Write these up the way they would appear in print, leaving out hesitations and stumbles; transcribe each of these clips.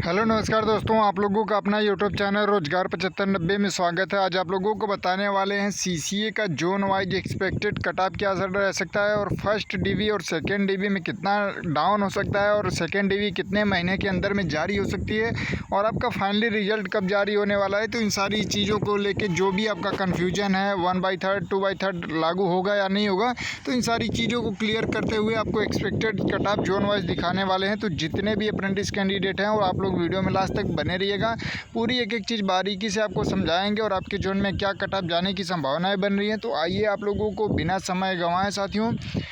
Hello नमस्कार दोस्तों, आप लोगों का अपना यूट्यूब चैनल रोजगार 7590 में स्वागत है। आज आप लोगों को बताने वाले हैं सीसीए का zone wise expected cut off क्या असर रह सकता है और फर्स्ट डीवी और सेकंड डीवी में कितना डाउन हो सकता है और सेकंड डीवी कितने महीने के अंदर में जारी हो सकती है और आपका फाइनली रिजल्ट कब जारी होने वाला है। तो इन सारी चीज़ों को लेकर जो भी आपका कन्फ्यूजन है 1/3 2/3 लागू होगा या नहीं होगा, तो इन सारी चीज़ों को क्लियर करते हुए आपको expected cut off zone wise दिखाने वाले हैं। तो जितने भी अप्रेंटिस कैंडिडेट हैं और आप लोग वीडियो में लास्ट तक बने रहिएगा, पूरी एक एक चीज़ बारीकी से आपको समझाएंगे और आपके जोन में क्या कट ऑफ जाने की संभावनाएं बन रही हैं। तो आइए आप लोगों को बिना समय गंवाए साथियों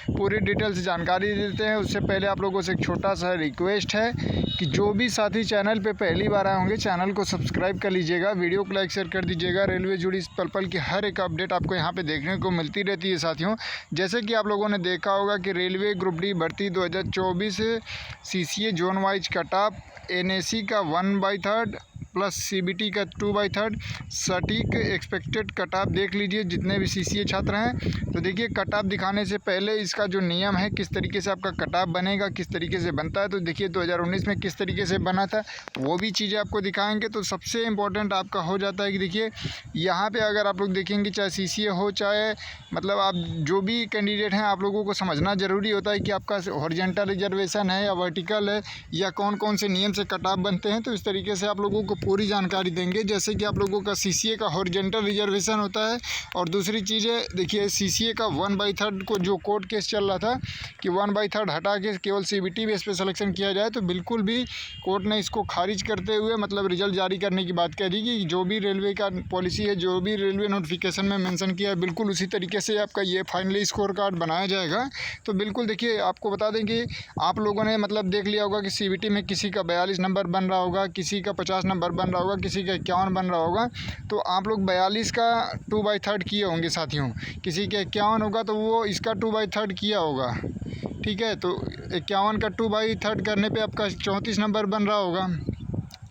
पूरी डिटेल से जानकारी देते हैं। उससे पहले आप लोगों से एक छोटा सा रिक्वेस्ट है कि जो भी साथी चैनल पे पहली बार आए होंगे चैनल को सब्सक्राइब कर लीजिएगा, वीडियो को लाइक शेयर कर दीजिएगा। रेलवे जुड़ी इस पल पल की हर एक अपडेट आपको यहाँ पे देखने को मिलती रहती है साथियों। जैसे कि आप लोगों ने देखा होगा कि रेलवे ग्रुप डी भर्ती 2024 CCA zone wise cut off NAC का 1/3 प्लस सीबीटी का 2/3 सटीक एक्सपेक्टेड कट ऑफ देख लीजिए जितने भी सीसीए छात्र हैं। तो देखिए कट ऑफ दिखाने से पहले इसका जो नियम है किस तरीके से आपका कट ऑफ बनेगा, किस तरीके से बनता है। तो देखिए 2019 में किस तरीके से बना था वो भी चीज़ें आपको दिखाएंगे। तो सबसे इम्पोर्टेंट आपका हो जाता है कि देखिए यहाँ पे अगर आप लोग देखेंगे चाहे सीसीए हो चाहे मतलब आप जो भी कैंडिडेट हैं, आप लोगों को समझना ज़रूरी होता है कि आपका हॉरिजॉन्टल रिजर्वेशन है या वर्टिकल है या कौन कौन से नियम से कट ऑफ बनते हैं। तो इस तरीके से आप लोगों को पूरी जानकारी देंगे। जैसे कि आप लोगों का सीसीए का हॉरिजॉन्टल रिजर्वेशन होता है और दूसरी चीज़ें देखिए सीसीए का 1/3 को जो कोर्ट केस चल रहा था कि 1/3 हटा के केवल सीबीटी बेस पे सिलेक्शन किया जाए, तो बिल्कुल भी कोर्ट ने इसको खारिज करते हुए मतलब रिजल्ट जारी करने की बात कह दी कि जो भी रेलवे का पॉलिसी है, जो भी रेलवे नोटिफिकेशन में मेंशन किया है, बिल्कुल उसी तरीके से आपका ये फाइनली स्कोर कार्ड बनाया जाएगा। तो बिल्कुल देखिए आपको बता दें कि आप लोगों ने मतलब देख लिया होगा कि सीबीटी में किसी का 42 नंबर बन रहा होगा, किसी का 50 नंबर बन रहा होगा, किसी का 51 बन रहा होगा। तो आप लोग 42 का 2/3 किए होंगे साथियों, किसी का 51 होगा तो वो इसका 2/3 किया होगा, ठीक है। तो 51 का 2/3 करने पे आपका 34 नंबर बन रहा होगा,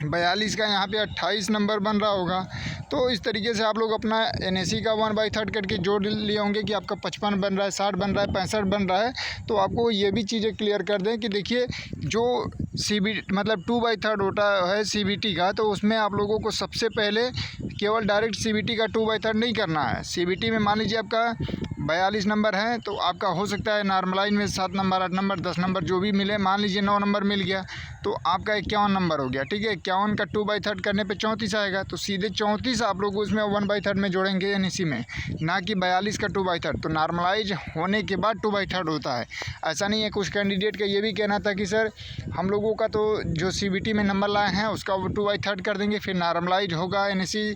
42 का यहाँ पे 28 नंबर बन रहा होगा। तो इस तरीके से आप लोग अपना एनएसी का 1/3 करके जोड़ लिए होंगे कि आपका 55 बन रहा है, 60 बन रहा है, 65 बन रहा है। तो आपको ये भी चीज़ें क्लियर कर दें कि देखिए जो सीबी मतलब 2/3 होता है सीबीटी का, तो उसमें आप लोगों को सबसे पहले केवल डायरेक्ट सीबीटी का 2/3 नहीं करना है। सीबीटी में मान लीजिए आपका 42 नंबर है तो आपका हो सकता है नॉर्मलाइज में 7 नंबर 8 नंबर 10 नंबर जो भी मिले, मान लीजिए 9 नंबर मिल गया तो आपका 51 नंबर हो गया, ठीक है। 51 का 2/3 करने पे 34 आएगा, तो सीधे 34 आप लोग उसमें 1/3 में जोड़ेंगे एनएसी में, ना कि 42 का 2/3। तो नॉर्मलाइज होने के बाद 2/3 होता है, ऐसा नहीं है। कुछ कैंडिडेट का ये भी कहना था कि सर हम लोगों का तो जो सीबीटी में नंबर लाए हैं उसका वो 2/3 कर देंगे, फिर नॉर्मलाइज होगा एनएसी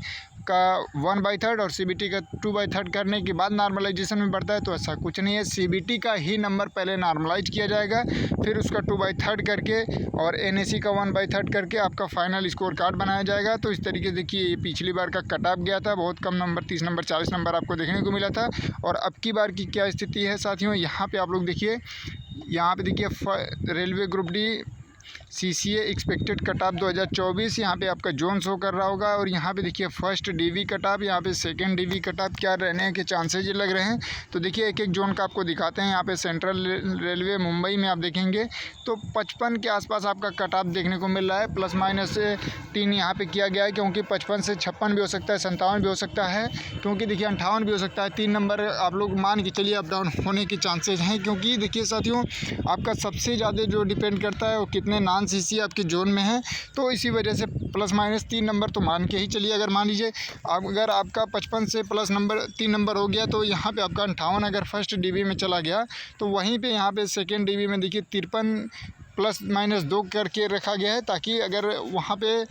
का 1/3 और सीबीटी का 2/3 करने के बाद नॉर्मलाइजेशन में बढ़ता है। तो ऐसा कुछ नहीं है, सीबीटी का ही नंबर पहले नॉर्मलाइज किया जाएगा, फिर उसका 2/3 करके और एनएसी का 1/3 करके आपका फाइनल स्कोर कार्ड बनाया जाएगा। तो इस तरीके से देखिए ये पिछली बार का कट ऑफ गया था, बहुत कम नंबर 30 नंबर 40 नंबर आपको देखने को मिला था। और अब की बार की क्या स्थिति है साथियों, यहाँ पे आप लोग देखिए, यहाँ पे देखिए railway group D CCA expected cut off 2024 यहाँ पे आपका जोन शो कर रहा होगा। और यहाँ पे देखिए फर्स्ट डीवी कट ऑफ, यहाँ पे सेकंड डीवी कट ऑफ क्या रहने के चांसेज लग रहे हैं। तो देखिए एक एक जोन का आपको दिखाते हैं। यहाँ पे सेंट्रल रेलवे मुंबई में आप देखेंगे तो 55 के आसपास आपका कट ऑफ देखने को मिल रहा है, +-3 यहाँ पे किया गया है, क्योंकि 55 से 56 भी हो सकता है, 57 भी हो सकता है, क्योंकि देखिए 58 भी हो सकता है। 3 नंबर आप लोग मान के चलिए अप डाउन होने के चांसेज हैं, क्योंकि देखिए साथियों आपका सबसे ज़्यादा जो डिपेंड करता है वो कितने नॉन सीसी आपके जोन में है। तो इसी वजह से +-3 नंबर तो मान के ही चलिए। अगर मान लीजिए अगर आपका 55 से प्लस नंबर 3 नंबर हो गया तो यहाँ पे आपका 58 अगर फर्स्ट डीवी में चला गया तो वहीं पे यहाँ पे सेकेंड डीवी में देखिए 53 +-2 करके रखा गया है, ताकि अगर वहाँ पे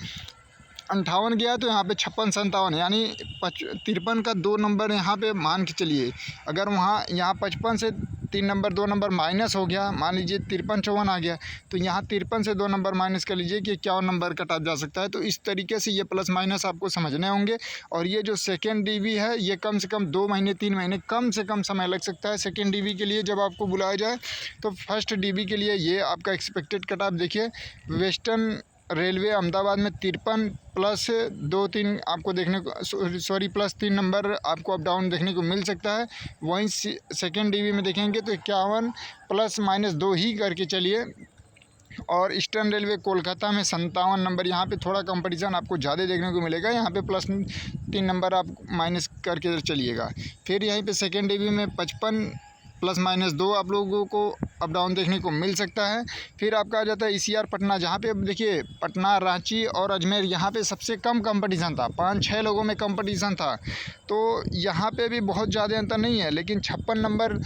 58 गया तो यहाँ पे 56-57 यानी 53 का 2 नंबर यहाँ पे मान के चलिए। अगर वहाँ यहाँ 55 से 3 नंबर 2 नंबर माइनस हो गया, मान लीजिए 53-54 आ गया, तो यहाँ 53 से 2 नंबर माइनस कर लीजिए कि 51 नंबर कटा जा सकता है। तो इस तरीके से ये प्लस माइनस आपको समझने होंगे। और ये जो सेकेंड डीवी है ये कम से कम 2 महीने 3 महीने कम से कम समय लग सकता है सेकेंड डीवी के लिए जब आपको बुलाया जाए। तो फर्स्ट डीवी के लिए ये आपका एक्सपेक्टेड कट ऑफ देखिए, वेस्टर्न रेलवे अहमदाबाद में 53 +2-3 आपको देखने को +3 नंबर आपको अप डाउन देखने को मिल सकता है। वहीं सेकेंड डीवी में देखेंगे तो 51 ±2 ही करके चलिए और ईस्टर्न रेलवे कोलकाता में 57 नंबर। यहाँ पे थोड़ा कंपटीशन आपको ज़्यादा देखने को मिलेगा। यहाँ पे +3 नंबर आप माइनस करके चलिएगा। फिर यहीं पे सेकेंड डिवी में 55 ±2 आप लोगों को अप डाउन देखने को मिल सकता है। फिर आपका आ जाता है ECR पटना, जहाँ पे देखिए पटना, रांची और अजमेर यहाँ पे सबसे कम कंपटीशन था, 5-6 लोगों में कंपटीशन था। तो यहाँ पे भी बहुत ज़्यादा अंतर नहीं है, लेकिन 56 नंबर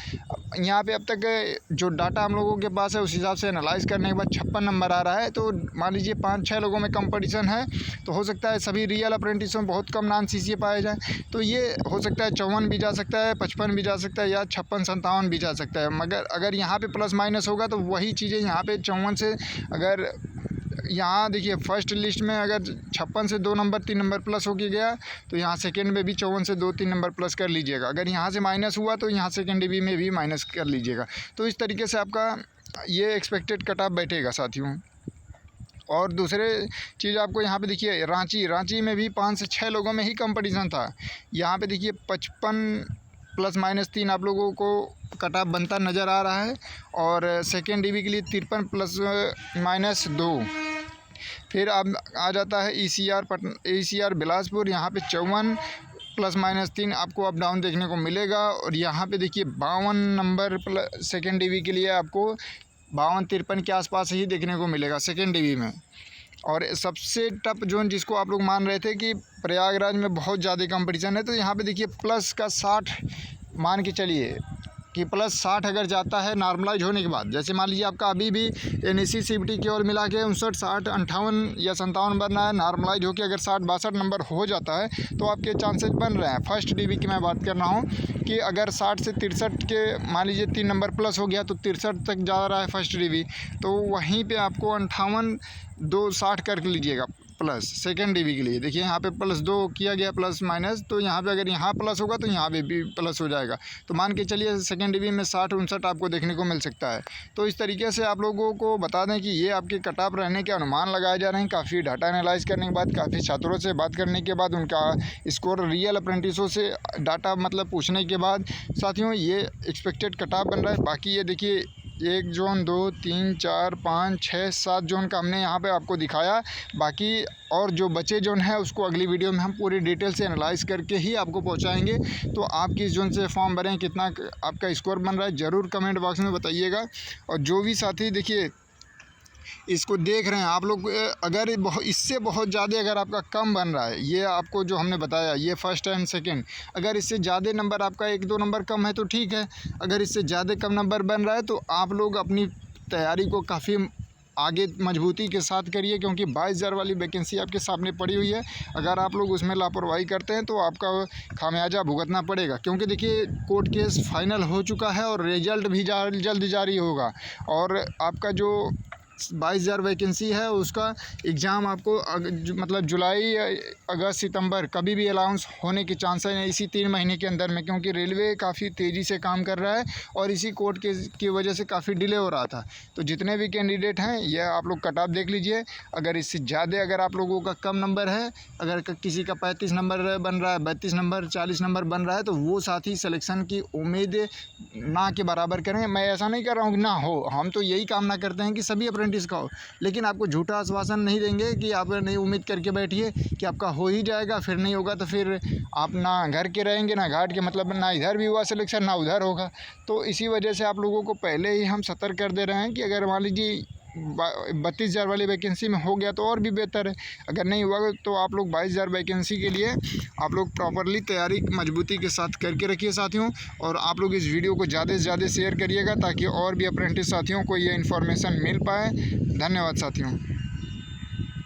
यहाँ पे अब तक जो डाटा हम लोगों के पास है उस हिसाब से एनालाइज़ करने के बाद 56 नंबर आ रहा है। तो मान लीजिए 5-6 लोगों में कंपटीशन है, तो हो सकता है सभी रियल अप्रेंटिस में बहुत कम नॉन CCA पाए जाएँ। तो ये हो सकता है 54 भी जा सकता है, 55 भी जा सकता है, या 56-57 भी जा सकता है। मगर अगर यहाँ पे प्लस माइनस होगा तो वही चीज़ें यहाँ पे 54 से, अगर यहाँ देखिए फर्स्ट लिस्ट में अगर 56 से 2 नंबर 3 नंबर प्लस होके गया, तो यहाँ सेकंड में भी 54 से 2-3 नंबर प्लस कर लीजिएगा। अगर यहाँ से माइनस हुआ तो यहाँ सेकंड डिवी में भी माइनस कर लीजिएगा। तो इस तरीके से आपका ये एक्सपेक्टेड कट ऑफ बैठेगा साथियों। और दूसरे चीज़ आपको यहाँ पे देखिए रांची में भी 5 से 6 लोगों में ही कंपटीशन था। यहाँ पे देखिए 55 ±3 आप लोगों को कट ऑफ बनता नज़र आ रहा है। और सेकेंड डिवी के लिए 53 ±2। फिर अब आ जाता है ECR बिलासपुर, यहाँ पे 54 ±3 आपको अप डाउन देखने को मिलेगा। और यहाँ पे देखिए 52 नंबर सेकेंड डिवी के लिए आपको 52-53 के आसपास ही देखने को मिलेगा सेकेंड डिवी में। और सबसे टफ जोन जिसको आप लोग मान रहे थे कि प्रयागराज में बहुत ज़्यादा कंपटीशन है, तो यहाँ पे देखिए प्लस का 60 मान के चलिए कि +60 अगर जाता है नॉर्मलाइज होने के बाद, जैसे मान लीजिए आपका अभी भी NEC CBT की ओर मिला के 59, 60, 58 या 57 बन रहा है, नॉर्मलाइज होकर अगर 60-62 नंबर हो जाता है तो आपके चांसेस बन रहे हैं। फर्स्ट डिवी की मैं बात कर रहा हूँ कि अगर 60 से 63 के मान लीजिए 3 नंबर प्लस हो गया तो 63 तक जा रहा है फर्स्ट डिवी, तो वहीं पर आपको 58 2 60 कर लीजिएगा प्लस सेकेंड डिवी के लिए। देखिए यहाँ पे +2 किया गया प्लस माइनस, तो यहाँ पे अगर यहाँ प्लस होगा तो यहाँ पे भी प्लस हो जाएगा। तो मान के चलिए सेकेंड डिवी में 60-59 आपको देखने को मिल सकता है। तो इस तरीके से आप लोगों को बता दें कि ये आपके कट ऑफ रहने के अनुमान लगाए जा रहे हैं। काफ़ी डाटा एनालाइज करने के बाद, काफ़ी छात्रों से बात करने के बाद, उनका स्कोर रियल अप्रेंटिसों से डाटा मतलब पूछने के बाद साथियों ये एक्सपेक्टेड कट ऑफ बन रहा है। बाकी ये देखिए 1 जोन 2 3 4 5 6 7 जोन का हमने यहाँ पे आपको दिखाया। बाकी और जो बचे जोन है उसको अगली वीडियो में हम पूरी डिटेल से एनालाइज करके ही आपको पहुँचाएंगे। तो आप किस जोन से फॉर्म भरें, कितना आपका स्कोर बन रहा है, ज़रूर कमेंट बॉक्स में बताइएगा। और जो भी साथी देखिए इसको देख रहे हैं आप लोग, अगर इससे बहुत ज़्यादा अगर आपका कम बन रहा है, ये आपको जो हमने बताया ये फर्स्ट एंड सेकंड, अगर इससे ज़्यादा नंबर आपका 1-2 नंबर कम है तो ठीक है। अगर इससे ज़्यादा कम नंबर बन रहा है तो आप लोग अपनी तैयारी को काफ़ी आगे मजबूती के साथ करिए, क्योंकि 22,000 वाली वैकेंसी आपके सामने पड़ी हुई है। अगर आप लोग उसमें लापरवाही करते हैं तो आपका खामियाजा भुगतना पड़ेगा। क्योंकि देखिए कोर्ट केस फाइनल हो चुका है और रिजल्ट भी जल्द जारी होगा। और आपका जो 22,000 वैकेंसी है उसका एग्ज़ाम आपको मतलब जुलाई, अगस्त, सितंबर कभी भी अलाउंस होने के चांसेस हैं इसी 3 महीने के अंदर में, क्योंकि रेलवे काफ़ी तेज़ी से काम कर रहा है और इसी कोर्ट की वजह से काफ़ी डिले हो रहा था। तो जितने भी कैंडिडेट हैं ये आप लोग कट ऑफ देख लीजिए। अगर इससे ज़्यादा अगर आप लोगों का कम नंबर है, अगर किसी का 35 नंबर बन रहा है, 32 नंबर, 40 नंबर बन रहा है, तो वो साथी सिलेक्शन की उम्मीद ना के बराबर करें। मैं ऐसा नहीं कर रहा हूँ कि ना हो, हम तो यही कामना करते हैं कि सभी अप्रेंटिस का हो, लेकिन आपको झूठा आश्वासन नहीं देंगे कि आप नहीं उम्मीद करके बैठिए कि आपका हो ही जाएगा, फिर नहीं होगा तो फिर आप ना घर के रहेंगे ना घाट के, मतलब ना इधर भी हुआ सिलेक्शन ना उधर होगा। तो इसी वजह से आप लोगों को पहले ही हम सतर्क कर दे रहे हैं कि अगर मान लीजिए 32,000 वाली वैकेंसी में हो गया तो और भी बेहतर है, अगर नहीं हुआ तो आप लोग 22,000 वैकेंसी के लिए आप लोग प्रॉपरली तैयारी मजबूती के साथ करके रखिए साथियों। और आप लोग इस वीडियो को ज़्यादा से ज़्यादा शेयर करिएगा ताकि और भी अप्रेंटिस साथियों को ये इन्फॉर्मेशन मिल पाए। धन्यवाद साथियों।